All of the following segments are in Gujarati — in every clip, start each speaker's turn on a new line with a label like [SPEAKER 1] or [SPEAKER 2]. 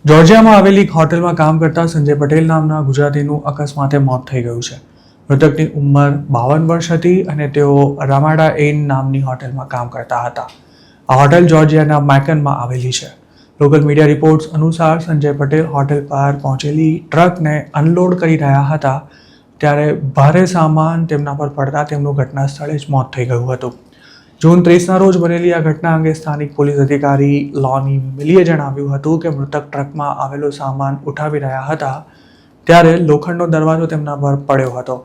[SPEAKER 1] જોર્જિયામાં આવેલી એક હોટલમાં કામ કરતા સંજય પટેલ નામના ગુજરાતીનું અકસ્માતે મોત થઈ ગયું છે. મૃતકની ઉંમર 52 વર્ષ હતી અને તેઓ રામાડા ઇન નામની હોટલમાં કામ કરતા હતા. આ હોટેલ જોર્જિયાના મેકનમાં આવેલી છે. લોકલ મીડિયા રિપોર્ટ્સ અનુસાર સંજય પટેલ હોટેલ પર પહોંચેલી ટ્રકને અનલોડ કરી રહ્યા હતા ત્યારે ભારે સામાન તેમના પર પડતા તેમનું ઘટના સ્થળે જ મોત થઈ ગયું હતું. જૂન 30ના રોજ બનેલી આ ઘટના અંગે સ્થાનિક પોલીસ અધિકારી લોની મિલીએ જણાવ્યું હતું કે મૃતક ટ્રકમાં આવેલો સામાન ઉઠાવી રહ્યા હતા ત્યારે લોખંડનો દરવાજો તેમના પર પડ્યો હતો.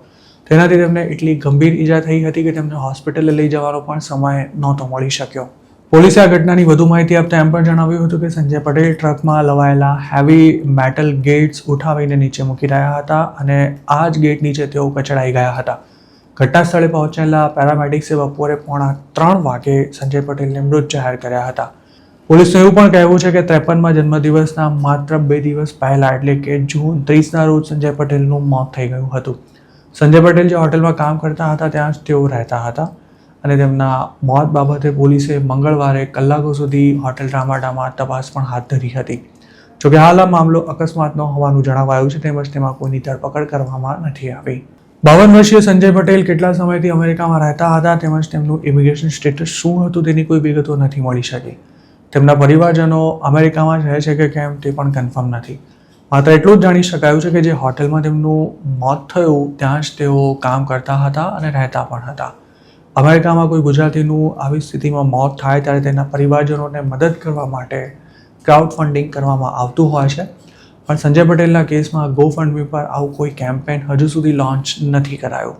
[SPEAKER 1] તેનાથી તેમને એટલી ગંભીર ઈજા થઈ હતી કે તેમને હોસ્પિટલે લઈ જવાનો પણ સમય નહોતો મળી શક્યો. પોલીસે આ ઘટનાની વધુ માહિતી આપતા એમ પણ જણાવ્યું હતું કે સંજય પટેલ ટ્રકમાં લવાયેલા હેવી મેટલ ગેટ્સ ઉઠાવીને નીચે મૂકી રહ્યા હતા અને આ જ ગેટ નીચે તેઓ કચડાઈ ગયા હતા. ઘટના સ્થળે પહોંચેલા પેરામેડિક્સે બપોરે 2:45 વાગે સંજય પટેલને મૃત જાહેર કર્યા હતા. પોલીસનું એવું પણ કહેવું છે કે 53માં જન્મદિવસના માત્ર 2 દિવસ પહેલા એટલે કે જૂન 30ના રોજ સંજય પટેલનું મોત થઈ ગયું હતું. સંજય પટેલ જે હોટલમાં કામ કરતા હતા ત્યાં જ તેઓ રહેતા હતા અને તેમના મોત બાબતે પોલીસે મંગળવારે કલાકો સુધી હોટેલ રામાડામાં તપાસ પણ હાથ ધરી હતી. જોકે હાલ આ મામલો અકસ્માતનો હોવાનું જણાવાયું છે તેમજ તેમાં કોઈની ધરપકડ કરવામાં નથી આવી. 52 વર્ષીય સંજય પટેલ કેટલા સમયથી અમેરિકામાં રહેતા હતા તેમજ તેમનું ઇમિગ્રેશન સ્ટેટસ શું હતું તેની કોઈ વિગતો નથી મળી શકી. તેમના પરિવારજનો અમેરિકામાં જ રહે છે કે કેમ તે પણ કન્ફર્મ નથી. માત્ર એટલું જ જાણી શકાયું છે કે જે હોટલમાં તેમનું મોત થયું ત્યાં જ તેઓ કામ કરતા હતા અને રહેતા પણ હતા. અમેરિકામાં કોઈ ગુજરાતીનું આવી સ્થિતિમાં મોત થાય ત્યારે તેના પરિવારજનોને મદદ કરવા માટે ક્રાઉડ ફંડિંગ કરવામાં આવતું હોય છે. પણ સંજય પટેલના કેસમાં GoFundMe પર આવું કોઈ કેમ્પેન હજુ સુધી લોન્ચ નથી કરાયું.